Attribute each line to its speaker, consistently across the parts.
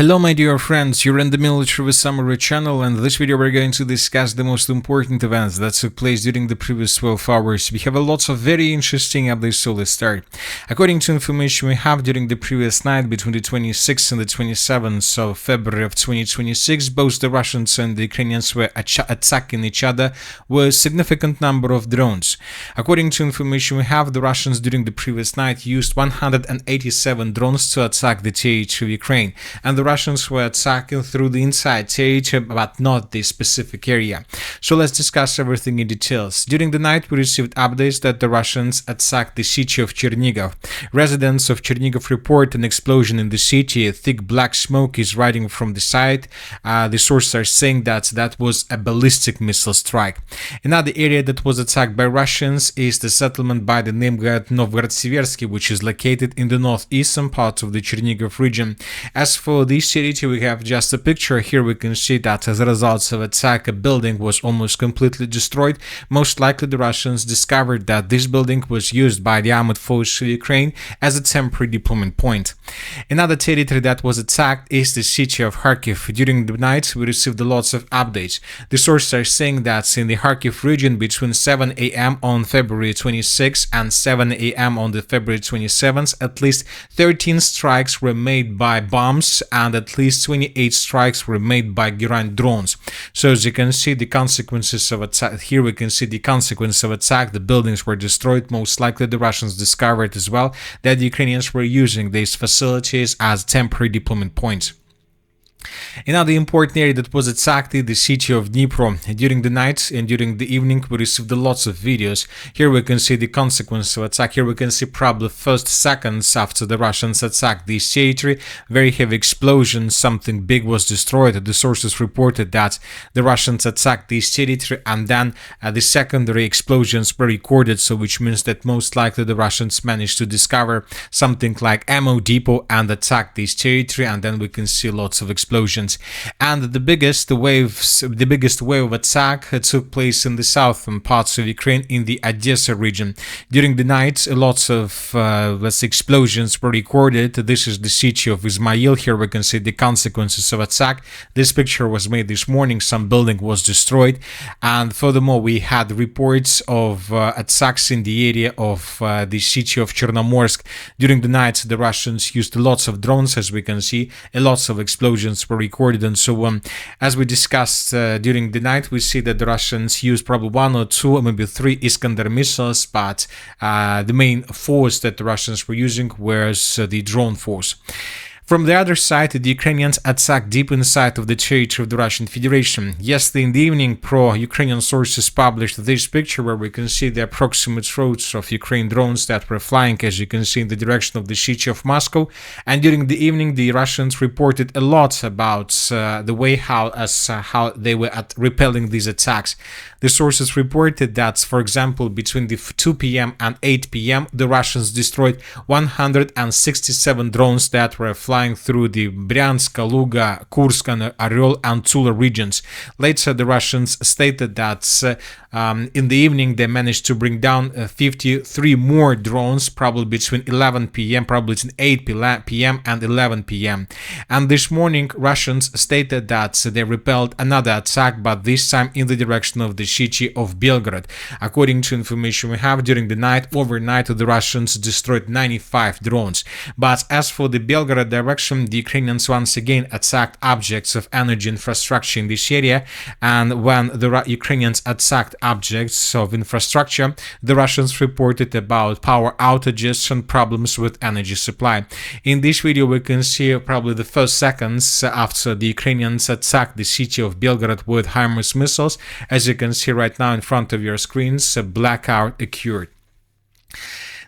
Speaker 1: Hello my dear friends, you're in the Military Summary channel, and in this video we're going to discuss the most important events that took place during the previous 12 hours. We have a lots of very interesting updates, so let's start. According to information we have, during the previous night between the 26th and the 27th of February of 2026, both the Russians and the Ukrainians were attacking each other with a significant number of drones. According to information we have, the Russians during the previous night used 187 drones to attack the territory of Ukraine, and the Russians were attacking through the inside territory but not the specific area. So let's discuss everything in details. During the night we received updates that the Russians attacked the city of Chernigov. Residents of Chernigov report an explosion in the city. A thick black smoke is rising from the site. The sources are saying that that was a ballistic missile strike. Another area that was attacked by Russians is the settlement by the name Novgorod-Seversky, which is located in the northeastern part of the Chernigov region. As for this territory, we have just a picture. Here we can see that as a result of attack, a building was almost completely destroyed. Most likely the Russians discovered that this building was used by the armed forces of Ukraine as a temporary deployment point. Another territory that was attacked is the city of Kharkiv. During the night we received lots of updates. The sources are saying that in the Kharkiv region between 7 a.m. on February 26 and 7 a.m. on the February 27th, at least 13 strikes were made by bombs and at least 28 strikes were made by ground drones. So as you can see the consequences of attack, here we can see the consequence of attack. The buildings were destroyed. Most likely the Russians discovered as well that the Ukrainians were using these facilities as temporary deployment points. Another important area that was attacked is the city of Dnipro. During the night and during the evening we received lots of videos. Here we can see the consequence of attack. Here we can see probably first seconds after the Russians attacked this territory. Very heavy explosion, something big was destroyed. The sources reported that the Russians attacked this territory and then the secondary explosions were recorded, so which means that most likely the Russians managed to discover something like ammo depot and attack this territory, and then we can see lots of explosions. And the biggest wave of attack took place in the southern parts of Ukraine, in the Odessa region. During the night, lots of explosions were recorded. This is the city of Izmail. Here we can see the consequences of attack. This picture was made this morning. Some building was destroyed, and furthermore we had reports of attacks in the area of the city of Chernomorsk. During the night the Russians used lots of drones, as we can see. Lots of explosions were recorded and so on. As we discussed during the night, we see that the Russians used probably 1 or 2 or maybe 3 Iskander missiles, but the main force that the Russians were using was the drone force. From the other side, the Ukrainians attacked deep inside of the territory of the Russian Federation. Yesterday in the evening, pro-Ukrainian sources published this picture where we can see the approximate routes of Ukraine drones that were flying, as you can see, in the direction of the city of Moscow. And during the evening, the Russians reported a lot about the way how they were repelling these attacks. The sources reported that, for example, between the 2 p.m. and 8 p.m., the Russians destroyed 167 drones that were flying through the Bryansk, Kaluga, Kursk, and Oryol and Tula regions. Later, the Russians stated that in the evening they managed to bring down 53 more drones, probably between 11 p.m., probably between 8 p.m. and 11 p.m. And this morning, Russians stated that they repelled another attack, but this time in the direction of the city of Belgorod. According to information we have, during the night, overnight, the Russians destroyed 95 drones. But as for the Belgorod direction, the Ukrainians once again attacked objects of energy infrastructure in this area, and when the Ukrainians attacked objects of infrastructure, the Russians reported about power outages and problems with energy supply. In this video we can see probably the first seconds after the Ukrainians attacked the city of Belgorod with HIMARS missiles. As you can see right now in front of your screens, a blackout occurred.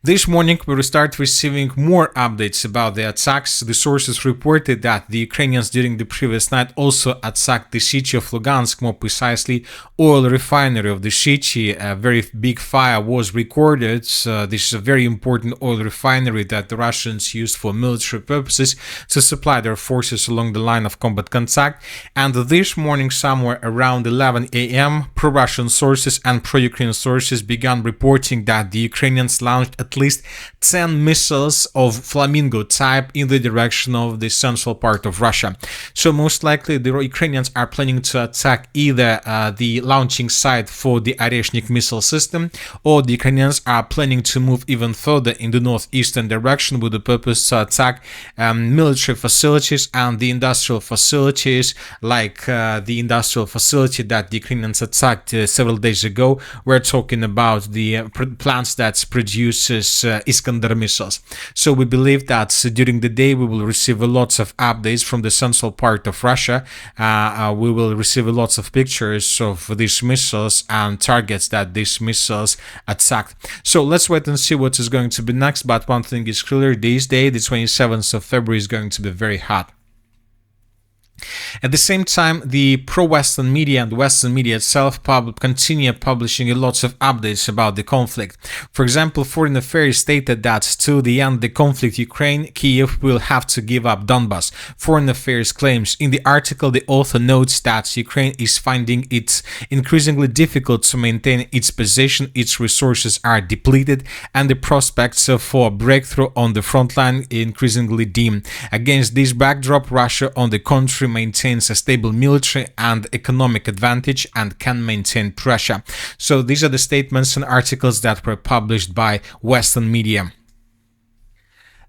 Speaker 1: This morning we will start receiving more updates about the attacks. The sources reported that the Ukrainians during the previous night also attacked the city of Lugansk, more precisely oil refinery of the city. A very big fire was recorded. This is a very important oil refinery that the Russians used for military purposes to supply their forces along the line of combat contact. And this morning, somewhere around 11 a.m., pro-Russian sources and pro-Ukrainian sources began reporting that the Ukrainians launched a at least 10 missiles of Flamingo type in the direction of the central part of Russia. So most likely the Ukrainians are planning to attack either the launching site for the Oreshnik missile system, or the Ukrainians are planning to move even further in the northeastern direction with the purpose to attack military facilities and the industrial facilities, like the industrial facility that the Ukrainians attacked several days ago. We're talking about the plants that produces Iskander missiles. So we believe that during the day we will receive lots of updates from the central part of Russia. We will receive lots of pictures of these missiles and targets that these missiles attacked. So let's wait and see what is going to be next, but one thing is clear: this day, the 27th of February, is going to be very hot. At the same time, the pro-Western media and Western media itself continue publishing lots of updates about the conflict. For example, Foreign Affairs stated that to the end the conflict Ukraine, Kiev will have to give up Donbas. Foreign Affairs claims in the article the author notes that Ukraine is finding it increasingly difficult to maintain its position, its resources are depleted, and the prospects for breakthrough on the front line increasingly dim. Against this backdrop, Russia, on the contrary, maintains a stable military and economic advantage and can maintain pressure. So these are the statements and articles that were published by Western media.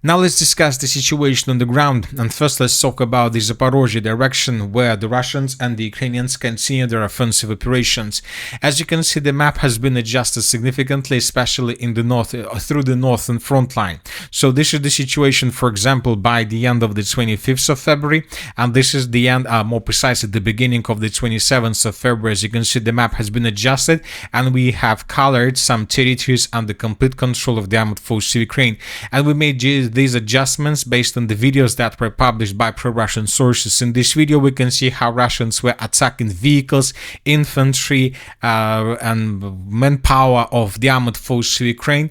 Speaker 1: Now let's discuss the situation on the ground, and first let's talk about the Zaporizhzhia direction, where the Russians and the Ukrainians continue their offensive operations. As you can see, the map has been adjusted significantly, especially in the north, through the northern front line. So this is the situation, for example, by the end of the 25th of February, and this is the end, more precisely, the beginning of the 27th of February. As you can see, the map has been adjusted, and we have colored some territories under complete control of the armed forces of Ukraine, and we made these adjustments based on the videos that were published by pro-Russian sources. In this video we can see how Russians were attacking vehicles, infantry and manpower of the armed forces of Ukraine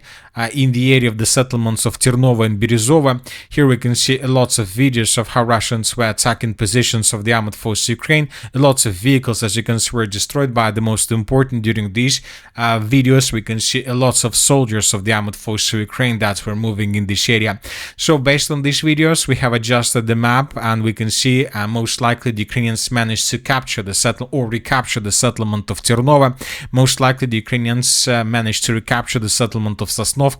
Speaker 1: in the area of the settlements of Ternovo and Berezova. Here we can see lots of videos of how Russians were attacking positions of the armed forces of Ukraine. Lots of vehicles, as you can see, were destroyed. By the most important during these videos, we can see lots of soldiers of the armed forces of Ukraine that were moving in this area. So based on these videos, we have adjusted the map, and we can see most likely the Ukrainians managed to capture the or recapture the settlement of Ternova. Most likely the Ukrainians managed to recapture the settlement of Sosnovka.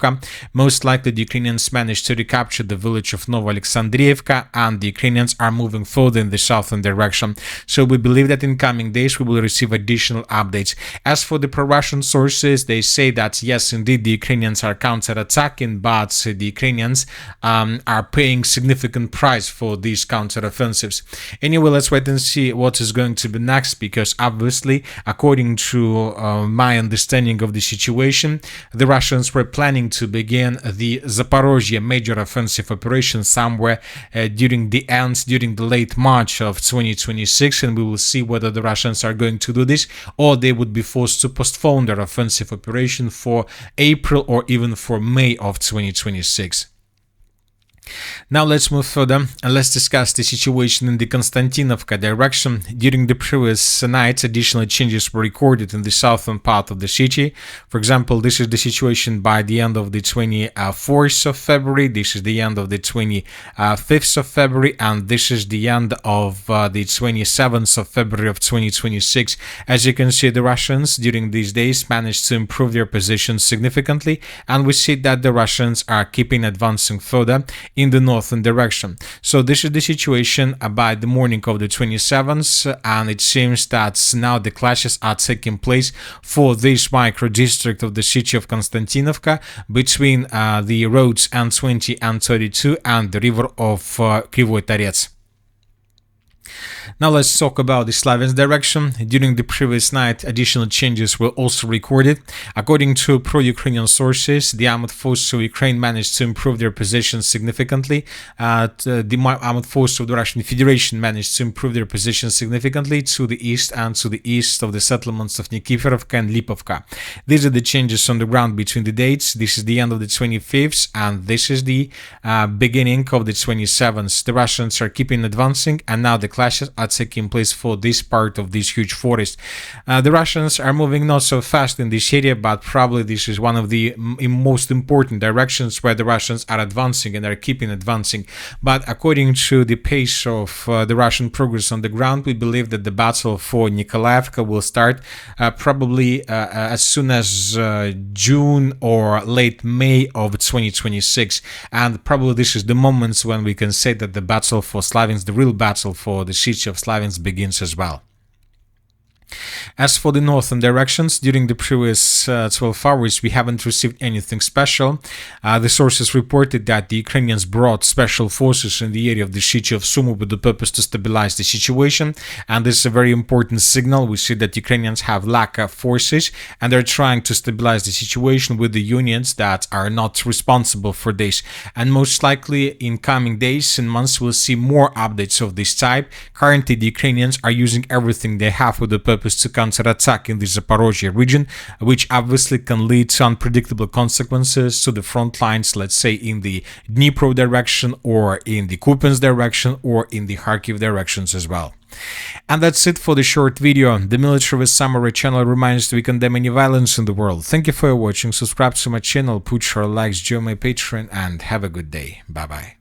Speaker 1: Most likely the Ukrainians managed to recapture the village of Novoalexandriivka, and the Ukrainians are moving further in the southern direction. So we believe that in coming days we will receive additional updates. As for the pro-Russian sources, they say that yes, indeed, the Ukrainians are counter-attacking, but the Ukrainians are paying significant price for these counter-offensives. Anyway, let's wait and see what is going to be next, because obviously, according to my understanding of the situation, the Russians were planning to begin the Zaporizhzhia major offensive operation somewhere during the late March of 2026, and we will see whether the Russians are going to do this, or they would be forced to postpone their offensive operation for April or even for May of 2026. Now let's move further and let's discuss the situation in the Konstantinovka direction. During the previous night, additional changes were recorded in the southern part of the city. For example, this is the situation by the end of the 24th of February, this is the end of the 25th of February, and this is the end of the 27th of February of 2026. As you can see, the Russians during these days managed to improve their position significantly, and we see that the Russians are keeping advancing further in the northern direction. So this is the situation by the morning of the 27th, and it seems that now the clashes are taking place for this micro district of the city of Konstantinovka between the roads N20 and 32 and the river of Krivoy Tarets. Now let's talk about the Slaviansk direction. During the previous night, additional changes were also recorded. According to pro-Ukrainian sources, the armed forces of Ukraine managed to improve their position significantly. The armed forces of the Russian Federation managed to improve their position significantly to the east and to the east of the settlements of Nikiforovka and Lipovka. These are the changes on the ground between the dates. This is the end of the 25th, and this is the beginning of the 27th. The Russians are keeping advancing, and now the clashes are that's taking place for this part of this huge forest. The Russians are moving not so fast in this area, but probably this is one of the most important directions where the Russians are advancing and are keeping advancing. But according to the pace of the Russian progress on the ground, we believe that the battle for Nikolaevka will start probably as soon as June or late May of 2026, and probably this is the moment when we can say that the battle for Slaviansk, the real battle for the city of Slaviansk, begins as well. As for the northern directions, during the previous 12 hours, we haven't received anything special. The sources reported that the Ukrainians brought special forces in the area of the city of Sumy with the purpose to stabilize the situation, and this is a very important signal. We see that Ukrainians have lack of forces, and they're trying to stabilize the situation with the unions that are not responsible for this. And most likely, in coming days and months, we'll see more updates of this type. Currently, the Ukrainians are using everything they have with the purpose to counterattack in the Zaporizhzhia region, which obviously can lead to unpredictable consequences to the front lines, let's say in the Dnipro direction or in the Kupiansk direction or in the Kharkiv directions as well. And that's it for the short video. The Military with Summary channel reminds us we condemn any violence in the world. Thank you for watching, subscribe to my channel, put your likes, join my Patreon, and have a good day. Bye bye.